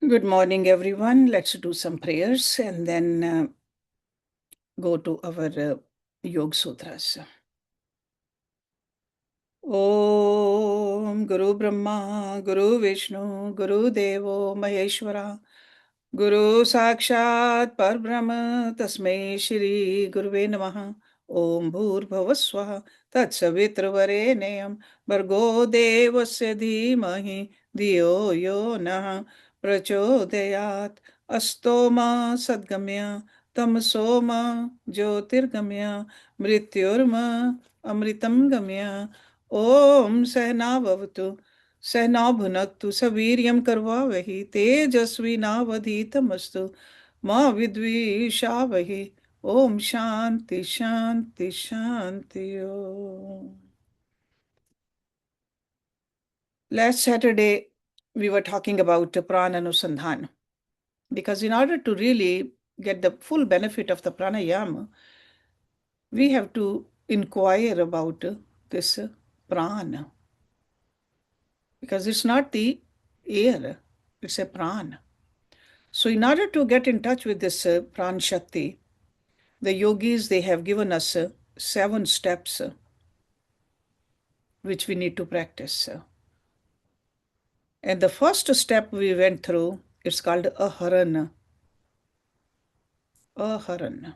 Good morning, everyone. Let's do some prayers and then go to our Yog Sutras. Om Guru Brahma, Guru Vishnu, Guru Devo Maheshwara, Guru Sakshat Parbrahma, Tasmai Shri Guruve Namaha. Om Bhur Tatsavitravarenyam Bhargo Devasya Dhimahi Dhiyo Yo Nah Prachodayat Astoma Sadgamya Tamsoma Jyotirgamya Mrityurma Amritam Gamya Om Sehna Bhavatu सहना भुनक्तु सवीर्यं कर्वावहि तेजस्विनावधीतमस्तु मा विद्विषावहि ओम शांति शांति Shanti Om. Last Saturday we were talking about Prananu sandhan, because in order to really get the full benefit of the pranayama we have to inquire about this prana, because it's not the air, it's a prana. So in order to get in touch with this Pran Shakti, the yogis, they have given us 7 steps which we need to practice. And the first step we went through, it's called Aharan. Aharan.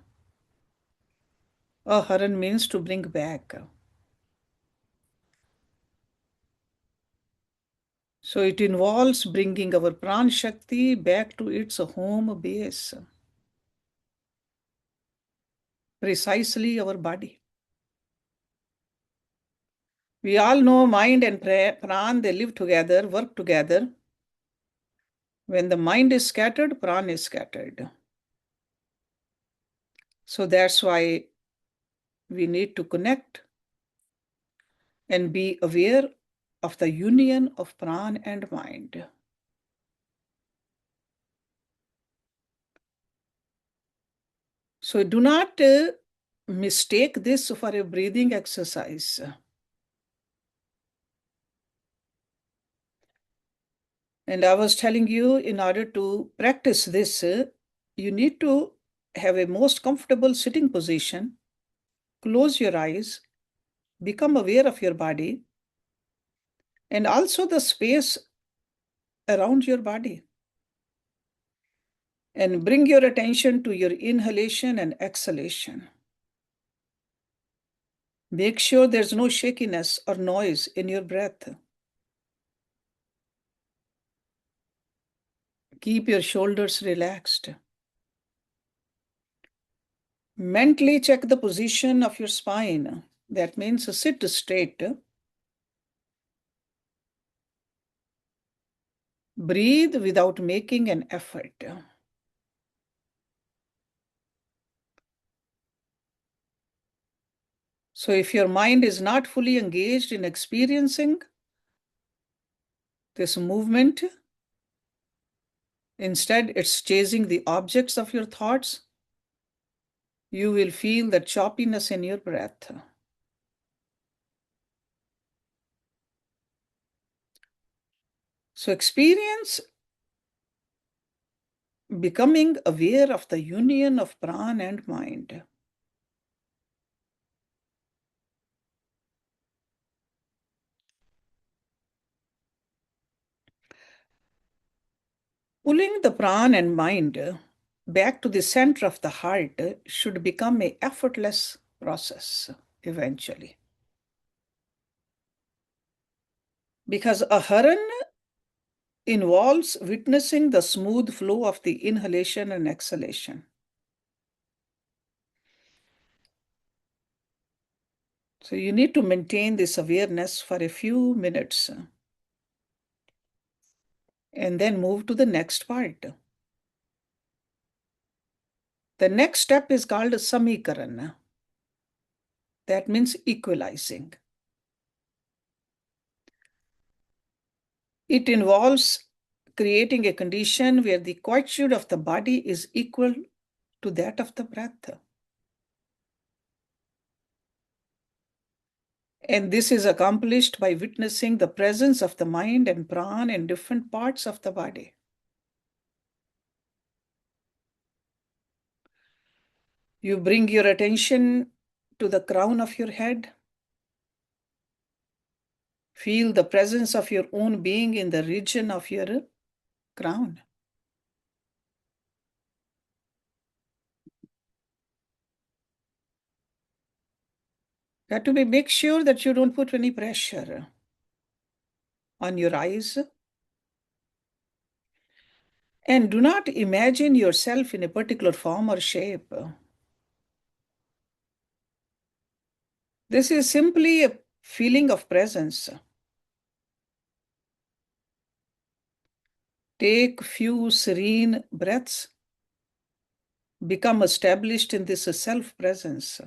Aharan means to bring back. So it involves bringing our Pran Shakti back to its home base, precisely our body. We all know mind and Pran, they live together, work together. When the mind is scattered, Pran is scattered. So that's why we need to connect and be aware of the union of Pran and mind. So do not mistake this for a breathing exercise. And I was telling you, in order to practice this, you need to have a most comfortable sitting position, close your eyes, become aware of your body, and also the space around your body. And bring your attention to your inhalation and exhalation. Make sure there's no shakiness or noise in your breath. Keep your shoulders relaxed. Mentally check the position of your spine. That means sit straight. Breathe without making an effort. So if your mind is not fully engaged in experiencing this movement, instead it's chasing the objects of your thoughts, you will feel the choppiness in your breath. So experience becoming aware of the union of Pran and mind. Pulling the Pran and mind back to the center of the heart should become an effortless process eventually. Because Aharan involves witnessing the smooth flow of the inhalation and exhalation. So you need to maintain this awareness for a few minutes and then move to the next part. The next step is called Samikaran. That means equalizing. It involves creating a condition where the quietude of the body is equal to that of the breath. And this is accomplished by witnessing the presence of the mind and Pran in different parts of the body. You bring your attention to the crown of your head. Feel the presence of your own being in the region of your crown. You have to make sure that you don't put any pressure on your eyes. And do not imagine yourself in a particular form or shape. This is simply a feeling of presence. Take few serene breaths. Become established in this self-presence.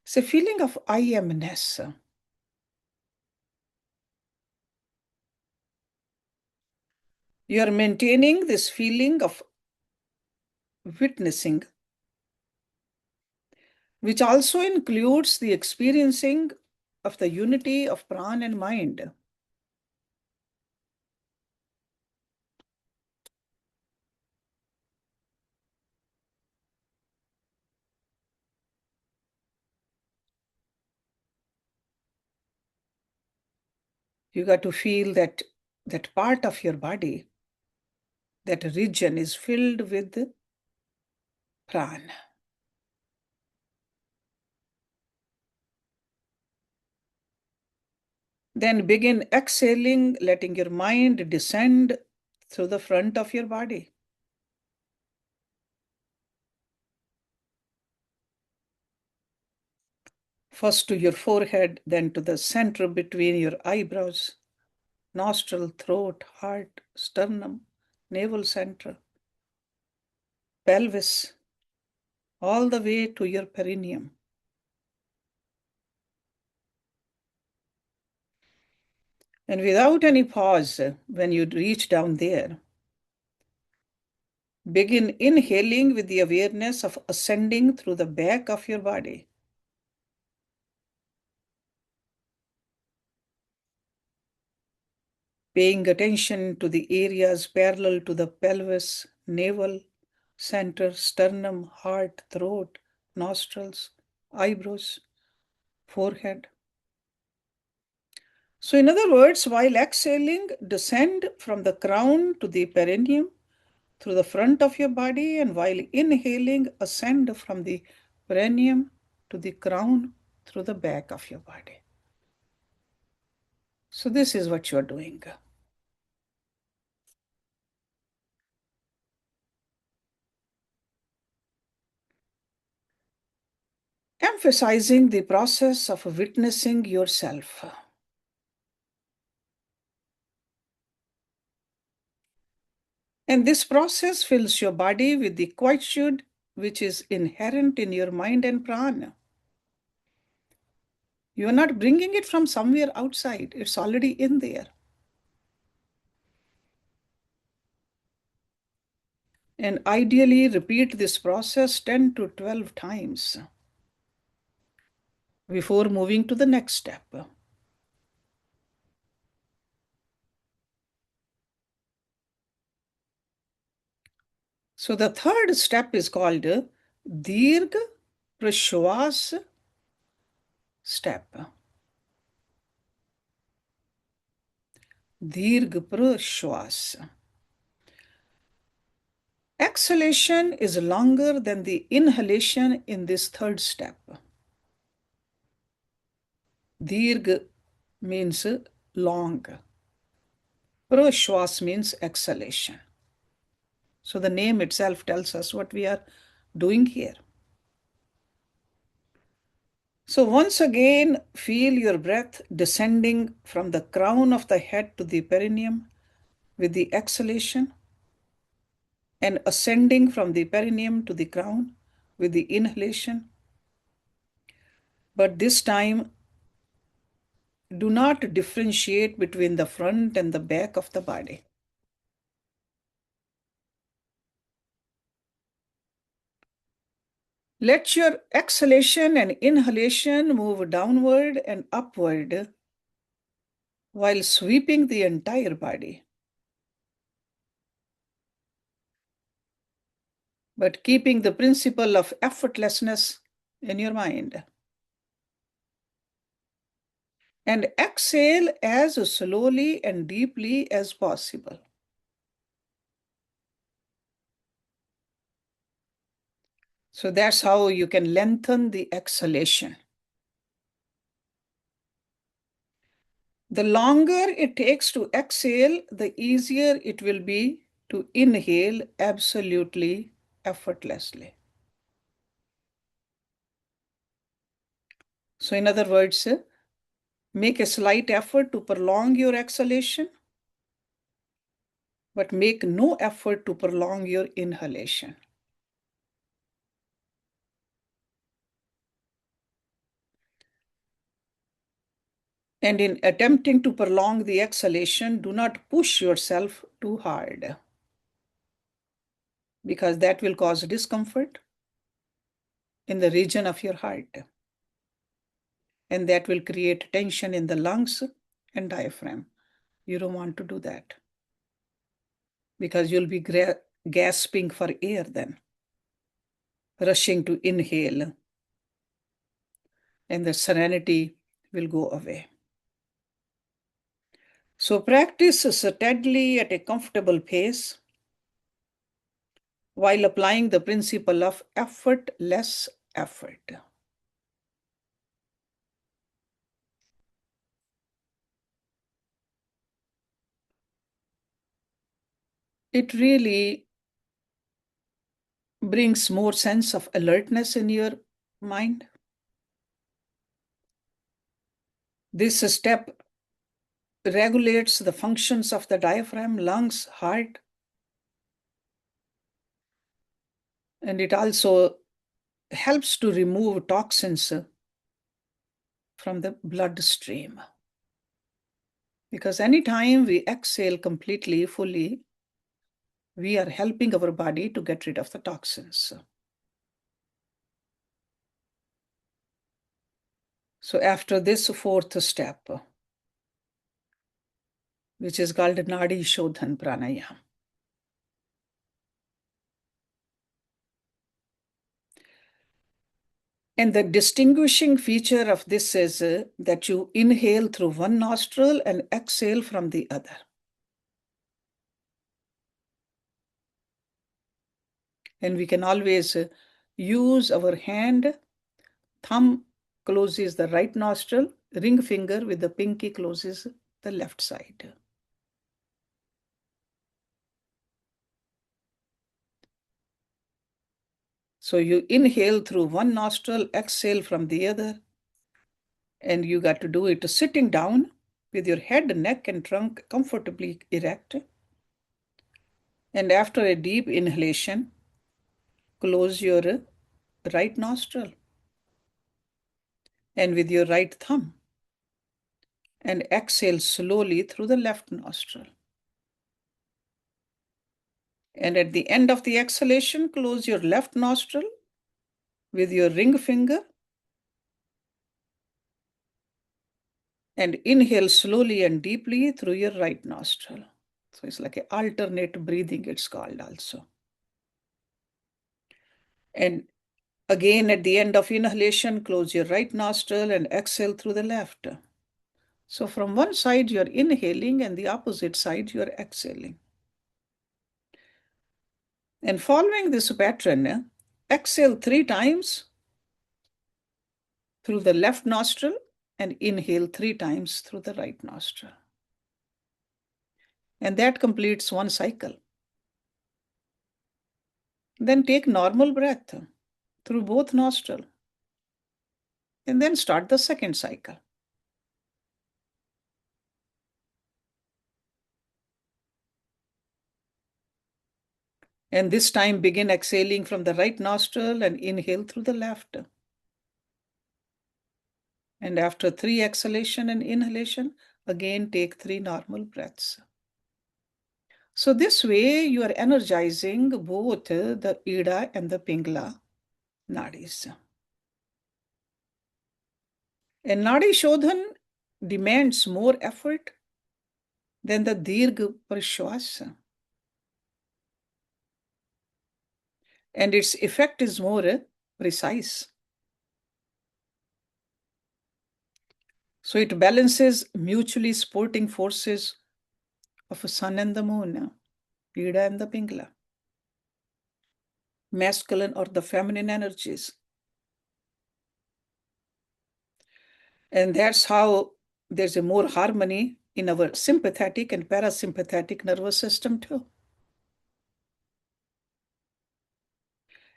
It's a feeling of I amness. You are maintaining this feeling of witnessing, which also includes the experiencing of the unity of prana and mind. You got to feel that part of your body, that region is filled with prana. Then begin exhaling, letting your mind descend through the front of your body. First to your forehead, then to the center between your eyebrows, nostril, throat, heart, sternum, navel center, pelvis, all the way to your perineum. And without any pause, when you reach down there, begin inhaling with the awareness of ascending through the back of your body. Paying attention to the areas parallel to the pelvis, navel, center, sternum, heart, throat, nostrils, eyebrows, forehead. So, in other words, while exhaling, descend from the crown to the perineum through the front of your body, and while inhaling, ascend from the perineum to the crown through the back of your body. So, this is what you are doing. Emphasizing the process of witnessing yourself. And this process fills your body with the quietude which is inherent in your mind and prana. You are not bringing it from somewhere outside, it's already in there. And ideally, repeat this process 10 to 12 times before moving to the next step. So the third step is called Dirgha Prashwas step. Dirgha Prashwas. Exhalation is longer than the inhalation in this third step. Dirgha means long. Prashwas means exhalation. So the name itself tells us what we are doing here. So once again, feel your breath descending from the crown of the head to the perineum with the exhalation, and ascending from the perineum to the crown with the inhalation. But this time, do not differentiate between the front and the back of the body. Let your exhalation and inhalation move downward and upward while sweeping the entire body. but keeping the principle of effortlessness in your mind. And exhale as slowly and deeply as possible. So that's how you can lengthen the exhalation. The longer it takes to exhale, the easier it will be to inhale absolutely effortlessly. So, in other words, make a slight effort to prolong your exhalation, but make no effort to prolong your inhalation. And in attempting to prolong the exhalation, do not push yourself too hard, because that will cause discomfort in the region of your heart. And that will create tension in the lungs and diaphragm. You don't want to do that, because you'll be gasping for air then, rushing to inhale, and the serenity will go away. So practice steadily at a comfortable pace while applying the principle of effortless effort. It really brings more sense of alertness in your mind. This step regulates the functions of the diaphragm, lungs, heart, and it also helps to remove toxins from the bloodstream. Because anytime we exhale completely, fully, we are helping our body to get rid of the toxins. So after this fourth step, which is called Nadi Shodhan Pranayama, and the distinguishing feature of this is that you inhale through one nostril and exhale from the other. And we can always use our hand, thumb closes the right nostril, ring finger with the pinky closes the left side. So you inhale through one nostril, exhale from the other, and you got to do it sitting down with your head, neck, and trunk comfortably erect. And after a deep inhalation, close your right nostril and with your right thumb, and exhale slowly through the left nostril. And at the end of the exhalation, close your left nostril with your ring finger and inhale slowly and deeply through your right nostril. So it's like an alternate breathing, it's called also. And again, at the end of inhalation, close your right nostril and exhale through the left. So from one side, you're inhaling, and the opposite side, you're exhaling. And following this pattern, exhale 3 times through the left nostril and inhale 3 times through the right nostril. And that completes one cycle. Then take normal breath through both nostrils, and then start the second cycle. And this time begin exhaling from the right nostril and inhale through the left. And after 3 exhalation and inhalation, again take 3 normal breaths. So this way you are energizing both the Ida and the Pingala nadis. And Nadi Shodhan demands more effort than the Dirgha Prashwas. and its effect is more precise. So it balances mutually supporting forces of a sun and the moon, Pida and the Pingla, masculine or the feminine energies. And that's how there's a more harmony in our sympathetic and parasympathetic nervous system too.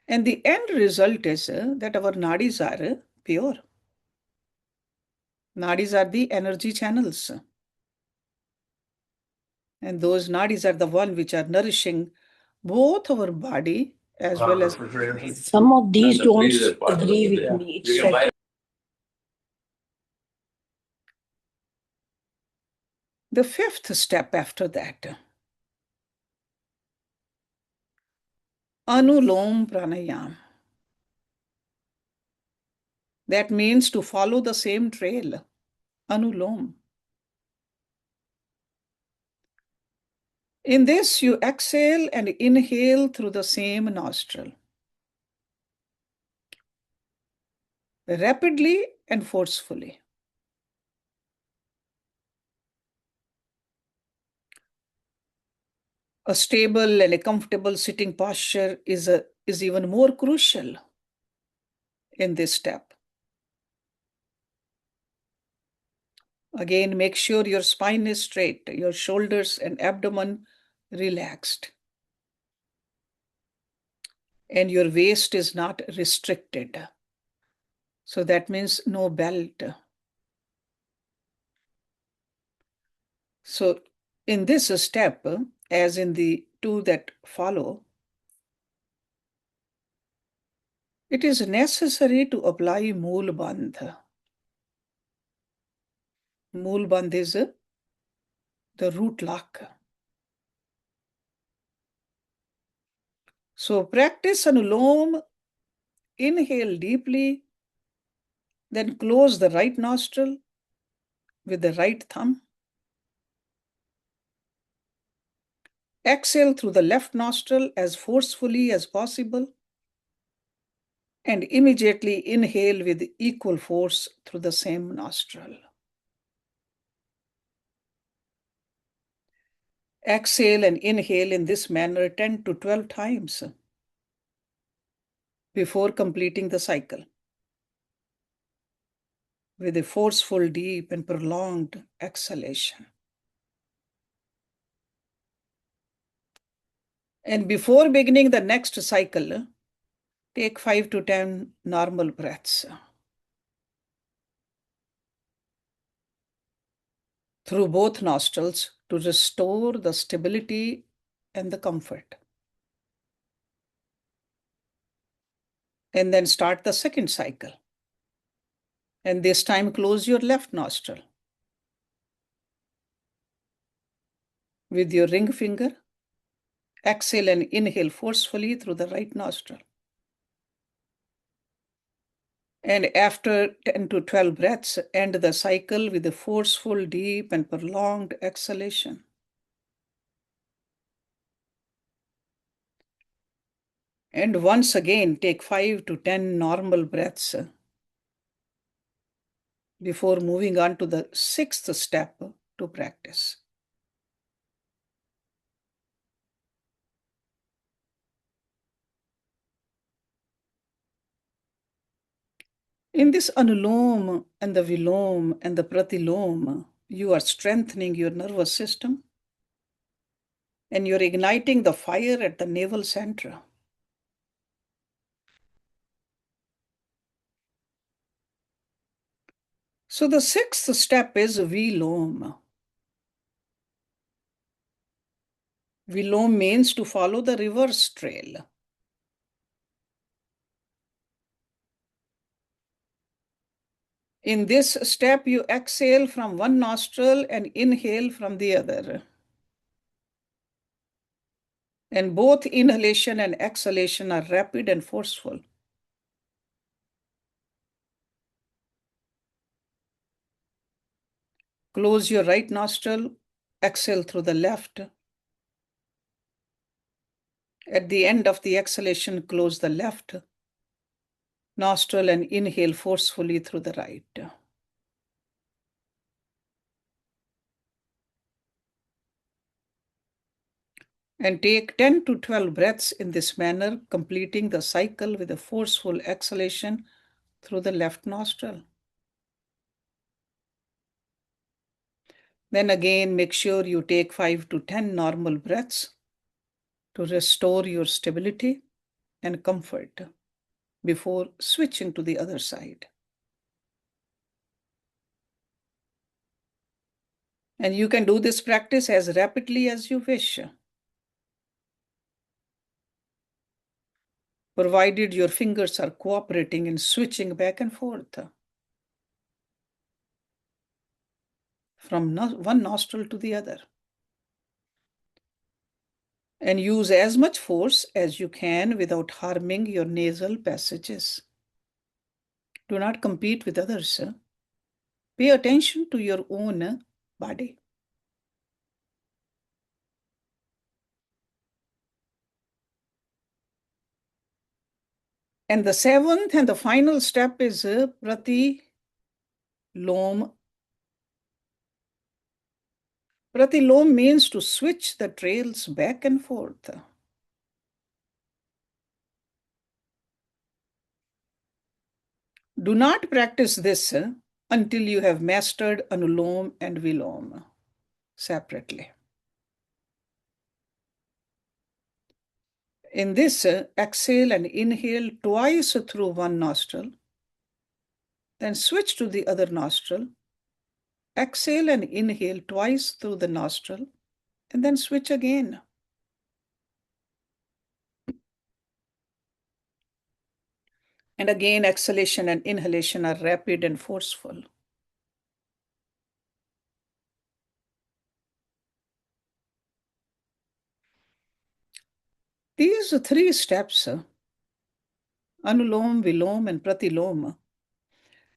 And the end result is that our nadis are pure. Nadis are the energy channels. And those nadis are the one which are nourishing both our body as well as some of these don't agree with me. It's like the fifth step after that. Anulom pranayam. That means to follow the same trail. Anulom. In this, you exhale and inhale through the same nostril, rapidly and forcefully. A stable and a comfortable sitting posture is even more crucial in this step. Again, make sure your spine is straight, your shoulders and abdomen relaxed, and your waist is not restricted. So that means no belt. So in this step, as in the two that follow, it is necessary to apply mool bandh. Mool bandh is the root lock. So practice Anulom, inhale deeply, then close the right nostril with the right thumb. Exhale through the left nostril as forcefully as possible, and immediately inhale with equal force through the same nostril. Exhale and inhale in this manner 10 to 12 times before completing the cycle with a forceful, deep, and prolonged exhalation. And before beginning the next cycle, take 5 to 10 normal breaths through both nostrils to restore the stability and the comfort. And then start the second cycle. And this time close your left nostril with your ring finger. Exhale and inhale forcefully through the right nostril. And after 10 to 12 breaths, end the cycle with a forceful, deep, and prolonged exhalation. And once again, take 5 to 10 normal breaths before moving on to the sixth step to practice. In this Anulom and the Vilom and the Pratilom, you are strengthening your nervous system and you're igniting the fire at the navel center. So the sixth step is Vilom. Vilom means to follow the reverse trail. In this step, you exhale from one nostril and inhale from the other. And both inhalation and exhalation are rapid and forceful. Close your right nostril, exhale through the left. At the end of the exhalation, close the left nostril and inhale forcefully through the right. And take 10 to 12 breaths in this manner, completing the cycle with a forceful exhalation through the left nostril. Then again, make sure you take 5 to 10 normal breaths to restore your stability and comfort before switching to the other side. And you can do this practice as rapidly as you wish, provided your fingers are cooperating in switching back and forth from one nostril to the other. And use as much force as you can without harming your nasal passages. Do not compete with others. Pay attention to your own body. And the seventh and the final step is pratilom. Pratilom means to switch the trails back and forth. Do not practice this until you have mastered Anulom and Vilom separately. In this, exhale and inhale twice through one nostril, then switch to the other nostril. Exhale and inhale twice through the nostril, and then switch again. And again, exhalation and inhalation are rapid and forceful. These three steps, Anulom, Vilom, and Pratilom,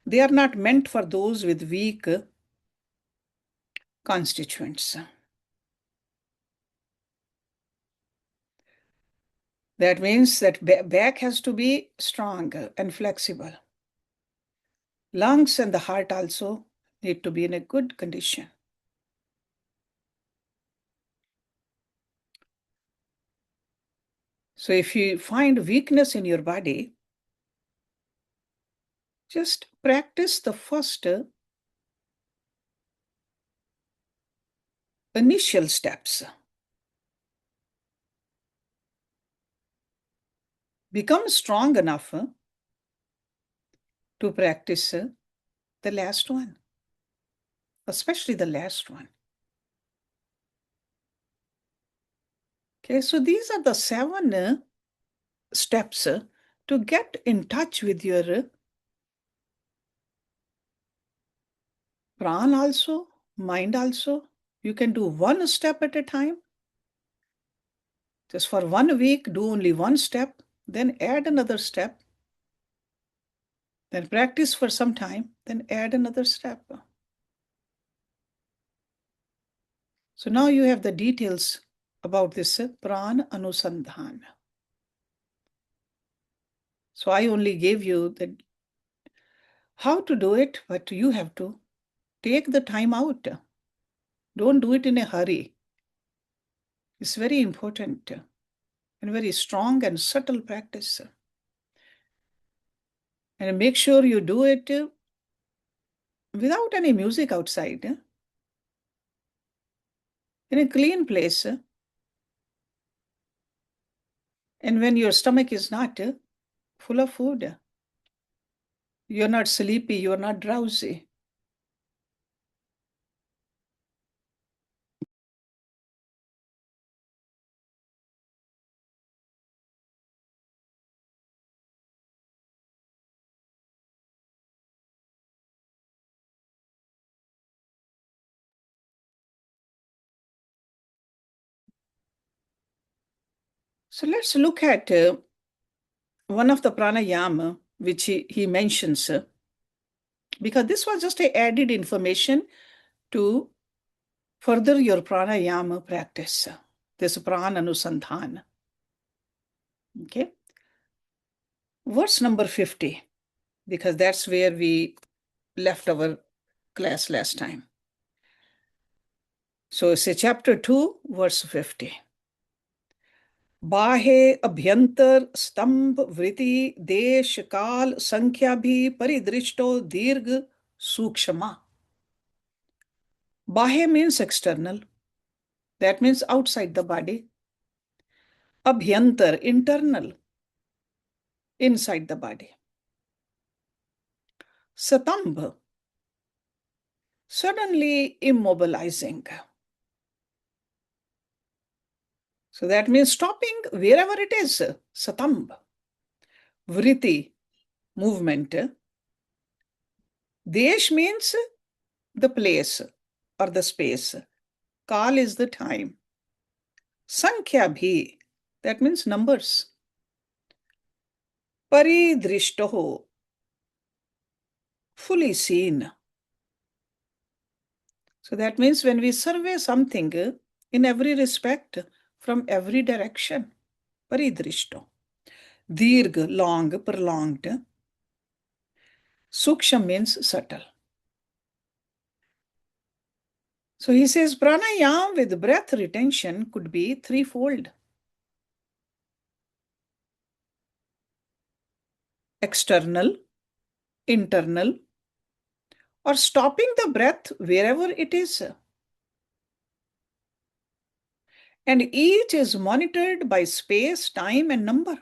they are not meant for those with weak constituents. That means that back has to be strong and flexible. Lungs and the heart also need to be in a good condition. So if you find weakness in your body, just practice the first initial steps. Become strong enough to practice the last one, especially the last one. Okay, so these are the 7 steps to get in touch with your pran also, mind also. You can do one step at a time. Just for 1 week, do only one step, then add another step. Then practice for some time, then add another step. So now you have the details about this pran anusandhan. So I only gave you how to do it, but you have to take the time out. Don't do it in a hurry. It's very important and very strong and subtle practice. And make sure you do it without any music outside, in a clean place. And when your stomach is not full of food, you're not sleepy, you're not drowsy. So let's look at one of the pranayama which he mentions, because this was just a added information to further your pranayama practice, this pran anusandhan. Okay. Verse number 50, because that's where we left our class last time. So it's chapter 2, verse 50. बाहे अभ्यंतर स्तंभ वृत्ति देश काल संख्या भी परिदृष्टो दीर्घ सूक्ष्मा. Bahe means external. That means outside the body. Abhyantar, internal, inside the body. Satambha, suddenly immobilizing. So that means stopping wherever it is. Satambha. Vritti, movement. Desh means the place or the space. Kal is the time. Sankhya bhi, that means numbers. Paridrishtoho, fully seen. So that means when we survey something in every respect, from every direction, paridrishto. Dirgha, long, prolonged. Suksham means subtle. So he says pranayam with breath retention could be threefold. External, internal, or stopping the breath wherever it is. And each is monitored by space, time, and number.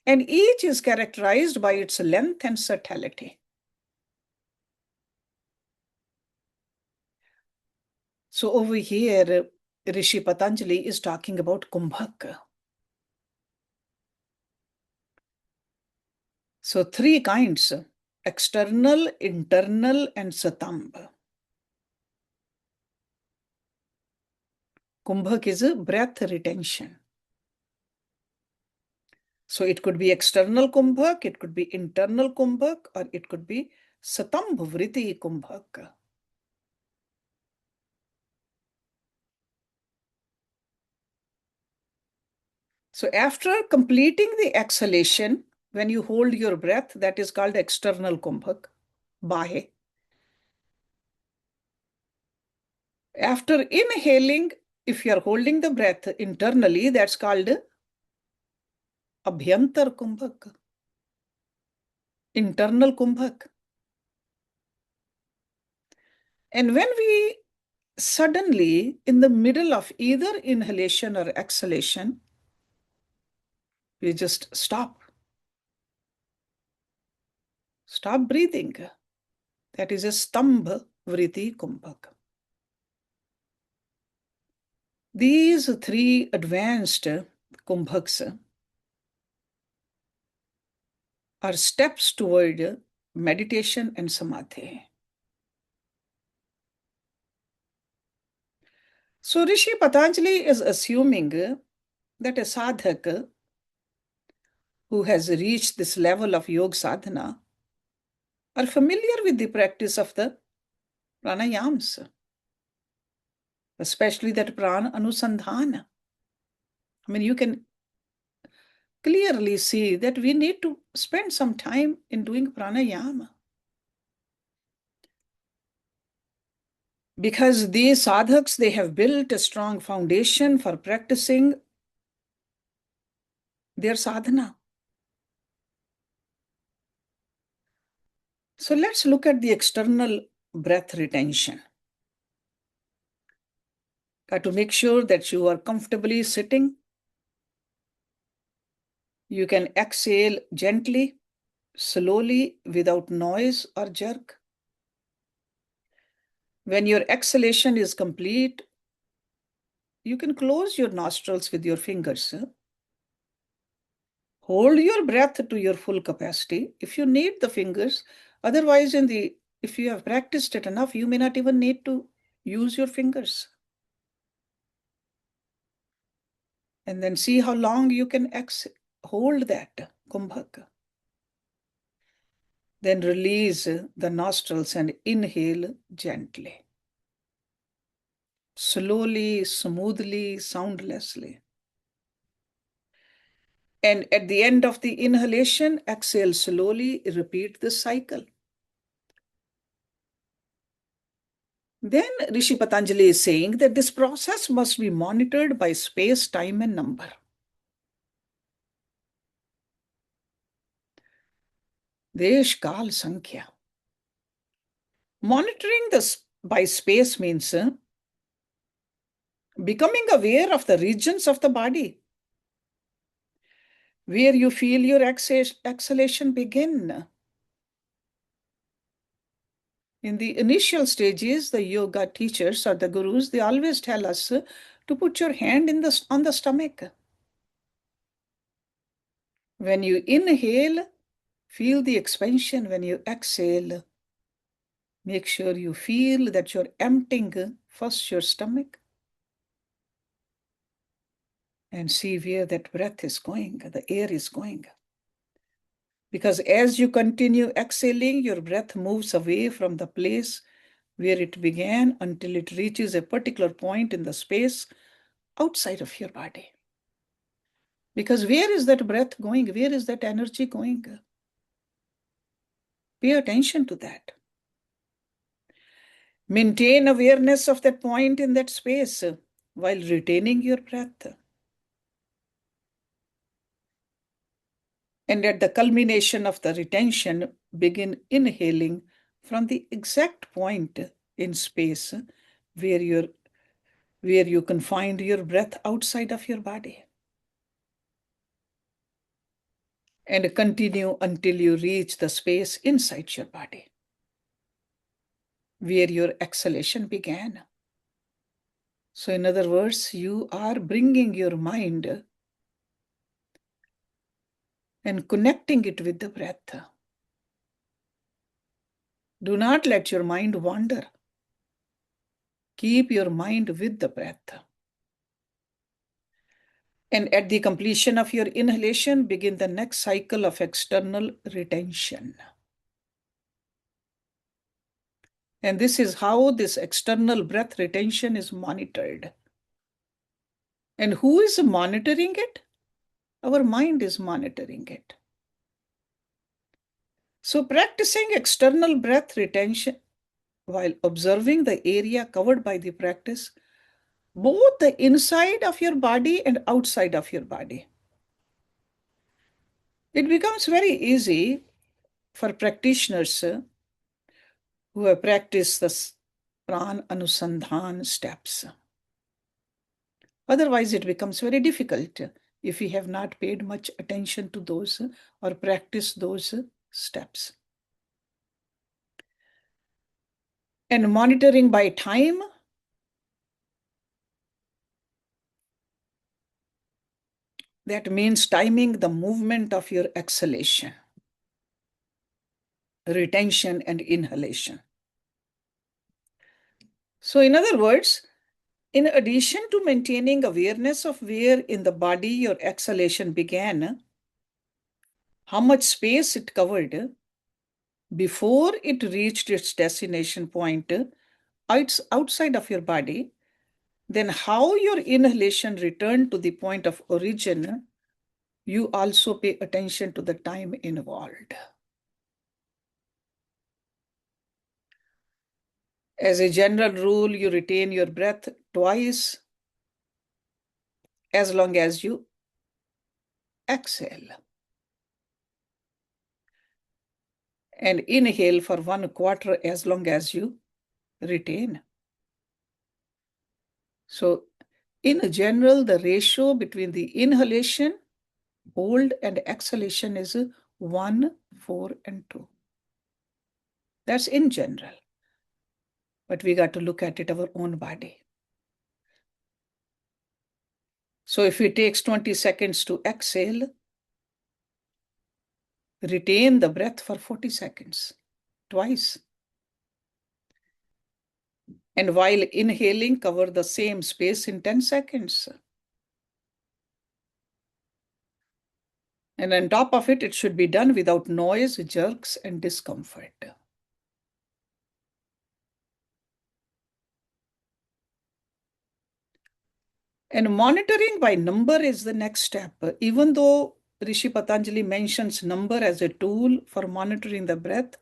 And each is characterized by its length and subtlety. So over here, Rishi Patanjali is talking about kumbhak. So three kinds, external, internal, and satambha. Kumbhak is a breath retention. So it could be external kumbhak, it could be internal kumbhak, or it could be satambha vritti kumbhak. So after completing the exhalation, when you hold your breath, that is called external kumbhak, bahe. After inhaling, if you are holding the breath internally, that's called abhyantar kumbhak, internal kumbhak. And when we suddenly, in the middle of either inhalation or exhalation, we just stop. Stop breathing. That is a stambha vritti kumbhak. These three advanced kumbhaks are steps toward meditation and samadhi. So Rishi Patanjali is assuming that a sadhak who has reached this level of yoga sadhana are familiar with the practice of the pranayams, especially that Prananu sandhan. I mean, you can clearly see that we need to spend some time in doing pranayama. Because these sadhaks, they have built a strong foundation for practicing their sadhana. So let's look at the external breath retention. Got to make sure that you are comfortably sitting. You can exhale gently, slowly, without noise or jerk. When your exhalation is complete, you can close your nostrils with your fingers. Hold your breath to your full capacity if you need the fingers. Otherwise, if you have practiced it enough, you may not even need to use your fingers. And then see how long you can hold that kumbhak. Then release the nostrils and inhale gently. Slowly, smoothly, soundlessly. And at the end of the inhalation, exhale slowly, repeat this cycle. Then Rishi Patanjali is saying that this process must be monitored by space, time, and number. Desh, Kal, Sankhya. Monitoring this by space means becoming aware of the regions of the body where you feel your exhalation begin. In the initial stages, the yoga teachers or the gurus, they always tell us to put your hand on the stomach. When you inhale, feel the expansion. When you exhale, make sure you feel that you're emptying first your stomach and see where that breath is going, the air is going. Because as you continue exhaling, your breath moves away from the place where it began until it reaches a particular point in the space outside of your body. Because where is that breath going? Where is that energy going? Pay attention to that. Maintain awareness of that point in that space while retaining your breath. And at the culmination of the retention, begin inhaling from the exact point in space where you can find your breath outside of your body. And continue until you reach the space inside your body where your exhalation began. So in other words, you are bringing your mind and connecting it with the breath. Do not let your mind wander. Keep your mind with the breath. And at the completion of your inhalation, begin the next cycle of external retention. And this is how this external breath retention is monitored. And who is monitoring it? Our mind is monitoring it. So practicing external breath retention while observing the area covered by the practice, both the inside of your body and outside of your body. It becomes very easy for practitioners who have practiced the Prananu sandhan steps. Otherwise, it becomes very difficult if we have not paid much attention to those or practiced those steps. And monitoring by time, that means timing the movement of your exhalation, retention, and inhalation. So, in other words, in addition to maintaining awareness of where in the body your exhalation began, how much space it covered before it reached its destination point outside of your body, then how your inhalation returned to the point of origin, you also pay attention to the time involved. As a general rule, you retain your breath twice as long as you exhale. And inhale for 1/4 as long as you retain. So in general, the ratio between the inhalation, hold, and exhalation is 1, 4, and 2. That's in general. But we got to look at it our own body. So if it takes 20 seconds to exhale, retain the breath for 40 seconds, twice. And while inhaling, cover the same space in 10 seconds. And on top of it, it should be done without noise, jerks, and discomfort. And monitoring by number is the next step. Even though Rishi Patanjali mentions number as a tool for monitoring the breath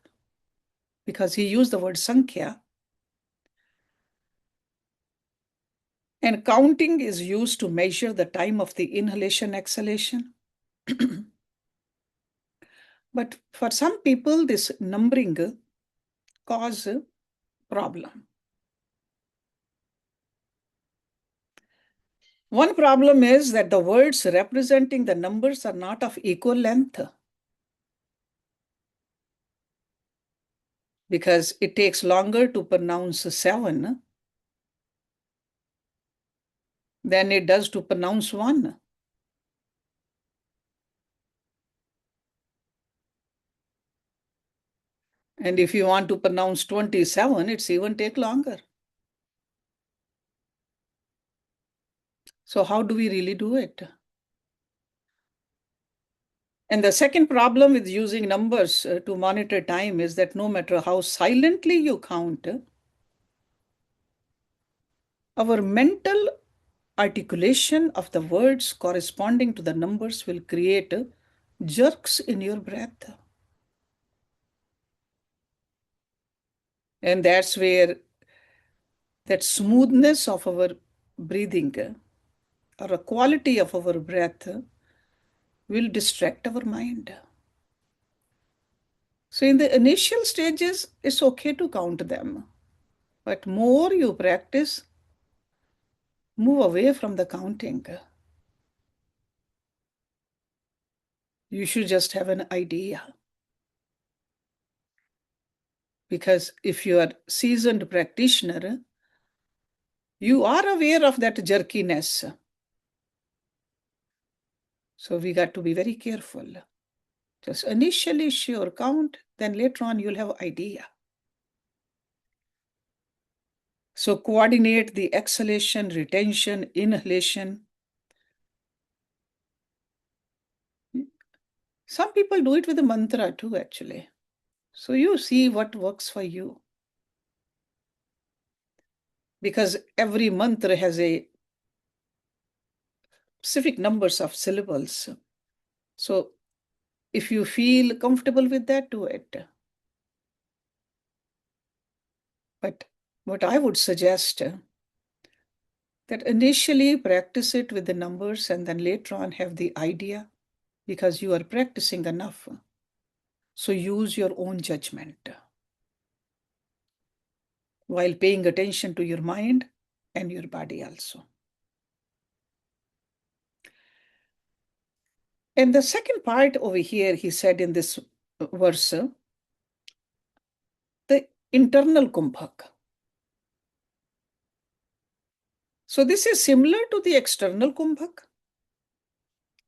because he used the word Sankhya. And counting is used to measure the time of the inhalation, exhalation. But for some people, this numbering cause a problem. One problem is that the words representing the numbers are not of equal length because it takes longer to pronounce 7 than it does to pronounce 1. And if you want to pronounce 27, it's even take longer. So how do we really do it? And the second problem with using numbers to monitor time is that no matter how silently you count, our mental articulation of the words corresponding to the numbers will create jerks in your breath. And that's where that smoothness of our breathing or a quality of our breath will distract our mind. So in the initial stages, it's okay to count them. But more you practice, move away from the counting. You should just have an idea. Because if you are a seasoned practitioner, you are aware of that jerkiness. So we got to be very careful. Just initially sure count, then later on you'll have idea. So coordinate the exhalation, retention, inhalation. Some people do it with a mantra too, actually. So you see what works for you. Because every mantra has a specific numbers of syllables. So if you feel comfortable with that, do it. But what I would suggest that initially practice it with the numbers and then later on have the idea because you are practicing enough. So use your own judgment while paying attention to your mind and your body also. And the second part over here, he said in this verse, the internal kumbhak. So this is similar to the external kumbhak,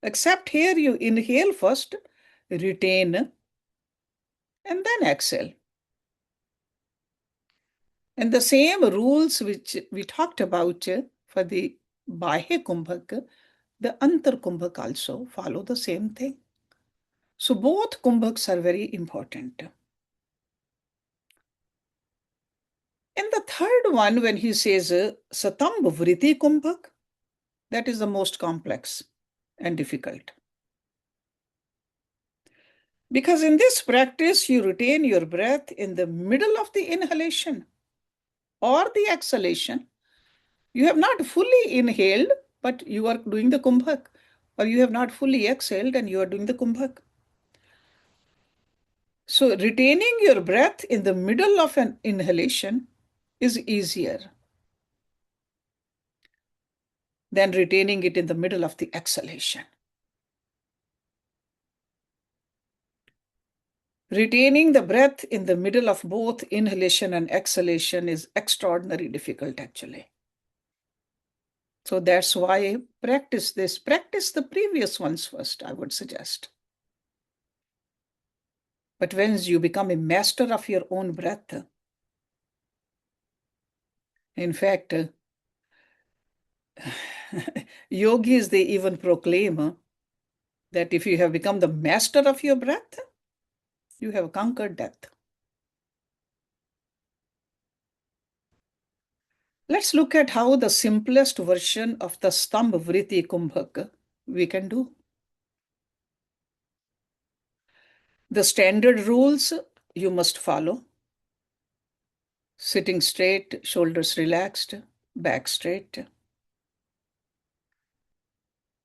except here you inhale first, retain, and then exhale. And the same rules which we talked about for the Bahya Kumbhak, the Antar Kumbhak also follow the same thing. So both Kumbhaks are very important. And the third one, when he says Satam Vriti Kumbhak, that is the most complex and difficult. Because in this practice, you retain your breath in the middle of the inhalation or the exhalation. You have not fully inhaled, but you are doing the kumbhak, or you have not fully exhaled and you are doing the kumbhak. So retaining your breath in the middle of an inhalation is easier than retaining it in the middle of the exhalation. Retaining the breath in the middle of both inhalation and exhalation is extraordinarily difficult, actually. So that's why practice this. Practice the previous ones first, I would suggest. But when you become a master of your own breath, in fact, yogis, they even proclaim that if you have become the master of your breath, you have conquered death. Let's look at how the simplest version of the Stambha Vriti Kumbhak we can do. The standard rules you must follow: sitting straight, shoulders relaxed, back straight.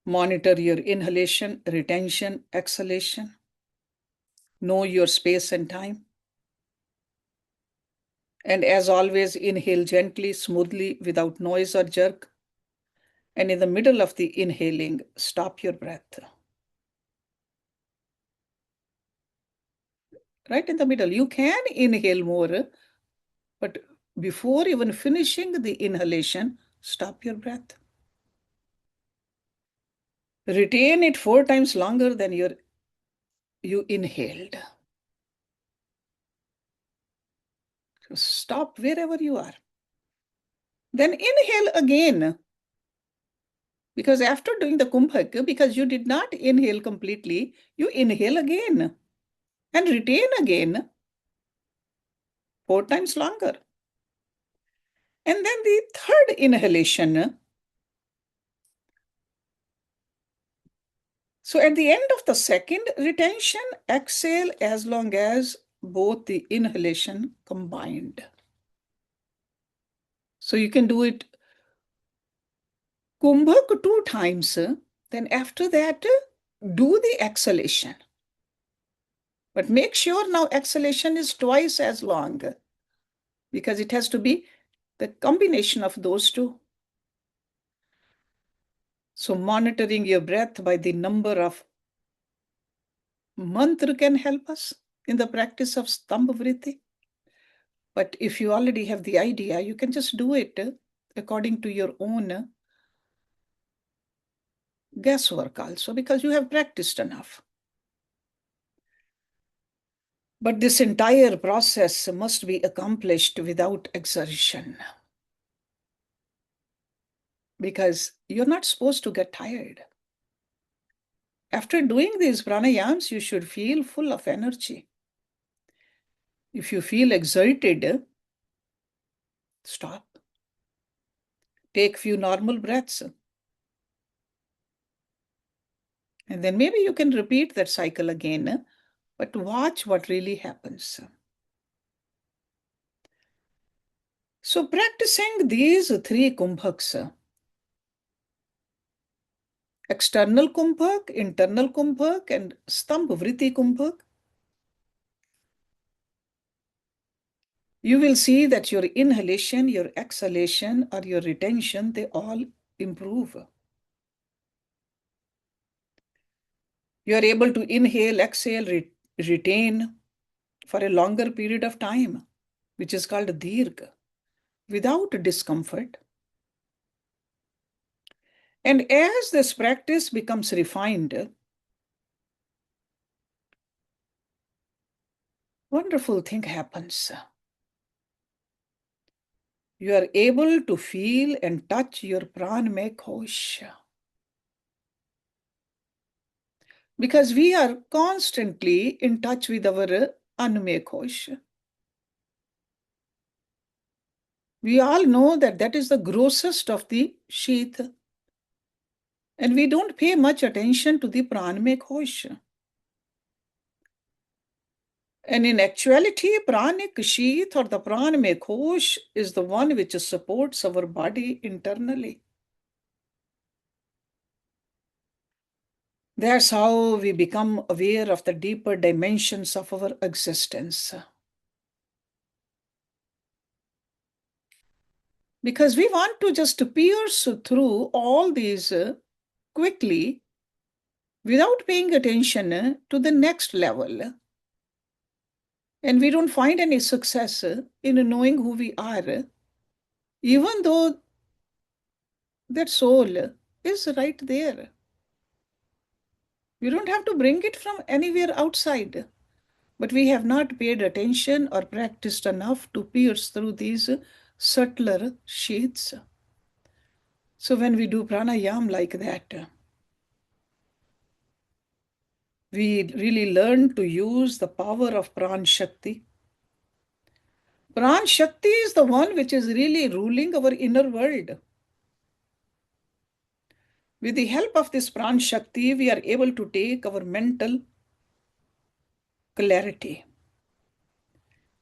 Monitor your inhalation, retention, exhalation. Know your space and time. And as always, inhale gently, smoothly, without noise or jerk. And in the middle of the inhaling, stop your breath. Right in the middle. You can inhale more, but before even finishing the inhalation, stop your breath. Retain it 4 times longer than you inhaled. So stop wherever you are. Then inhale again. Because after doing the kumbhak, because you did not inhale completely, you inhale again and retain again 4 times longer. And then the third inhalation. So at the end of the second retention, exhale as long as both the inhalation combined. So you can do it kumbhak 2 times. Then after that, do the exhalation. But make sure now exhalation is twice as long, because it has to be the combination of those two. So monitoring your breath by the number of mantra can help us in the practice of stambha vritti. But if you already have the idea, you can just do it according to your own guesswork also, because you have practiced enough. But this entire process must be accomplished without exertion, because you're not supposed to get tired. After doing these pranayams, you should feel full of energy. If you feel exerted, stop. Take few normal breaths. And then maybe you can repeat that cycle again, but watch what really happens. So practicing these 3 kumbhaks, external kumbhak, internal kumbhak, and stambha vritti kumbhak, you will see that your inhalation, your exhalation, or your retention, they all improve. You are able to inhale, exhale, retain for a longer period of time, which is called dirgha, without discomfort. And as this practice becomes refined, wonderful thing happens. You are able to feel and touch your pranamay kosha. Because we are constantly in touch with our annamay kosha. We all know that that is the grossest of the sheath. And we don't pay much attention to the pranamay kosha. And in actuality, pranic sheath or the pranamay kosh is the one which supports our body internally. That's how we become aware of the deeper dimensions of our existence. Because we want to just pierce through all these quickly without paying attention to the next level. And we don't find any success in knowing who we are, even though that soul is right there. We don't have to bring it from anywhere outside. But we have not paid attention or practiced enough to pierce through these subtler sheaths. So when we do pranayam like that, we really learn to use the power of Pran Shakti. Pran Shakti is the one which is really ruling our inner world. With the help of this Pran Shakti, we are able to take our mental clarity,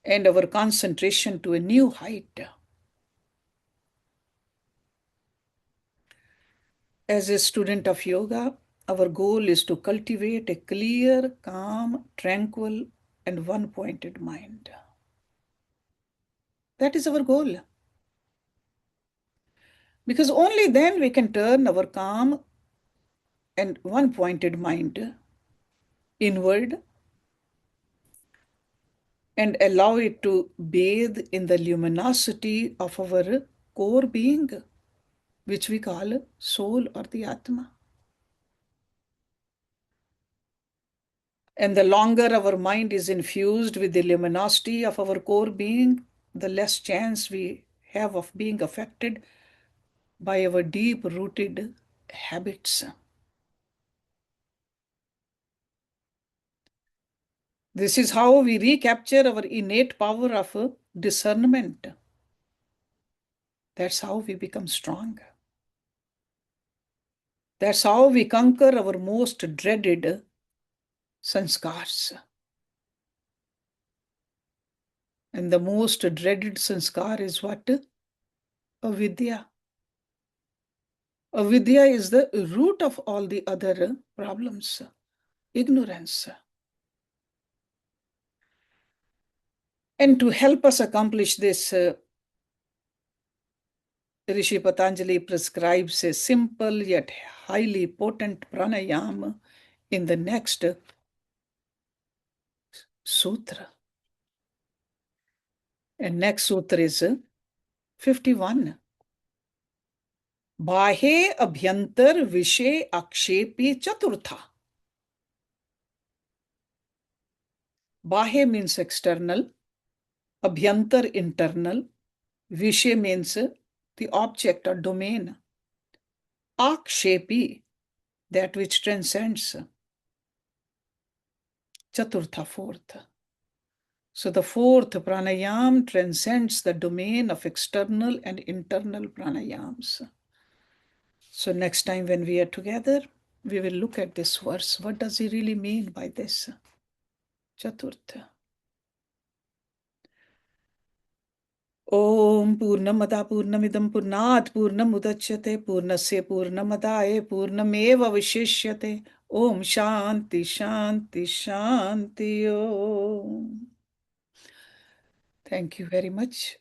and our concentration to a new height. As a student of yoga, our goal is to cultivate a clear, calm, tranquil, and one-pointed mind. That is our goal. Because only then we can turn our calm and one-pointed mind inward and allow it to bathe in the luminosity of our core being, which we call soul or the Atma. And the longer our mind is infused with the luminosity of our core being, the less chance we have of being affected by our deep rooted habits. This is how we recapture our innate power of discernment. That's how we become strong. That's how we conquer our most dreaded sanskars. And the most dreaded sanskar is what? Avidya. Avidya is the root of all the other problems. Ignorance. And to help us accomplish this, Rishi Patanjali prescribes a simple yet highly potent pranayama in the next sutra. And next sutra is 51. बाह्ये अभ्यंतर विषय आक्षेपी chaturtha. Bahya means external, abhyantar internal, vishay means the object or domain, akshepi that which transcends, chaturtha fourth. So the fourth pranayam transcends the domain of external and internal pranayams. So next time when we are together, we will look at this verse. What does he really mean by this? Chaturtha. Om Purnamada Purnamidam Purnat Purnamudachyate Purnasya Purnamadaye Purnameva Vishishyate Om Shanti Shanti Shanti Om. Thank you very much.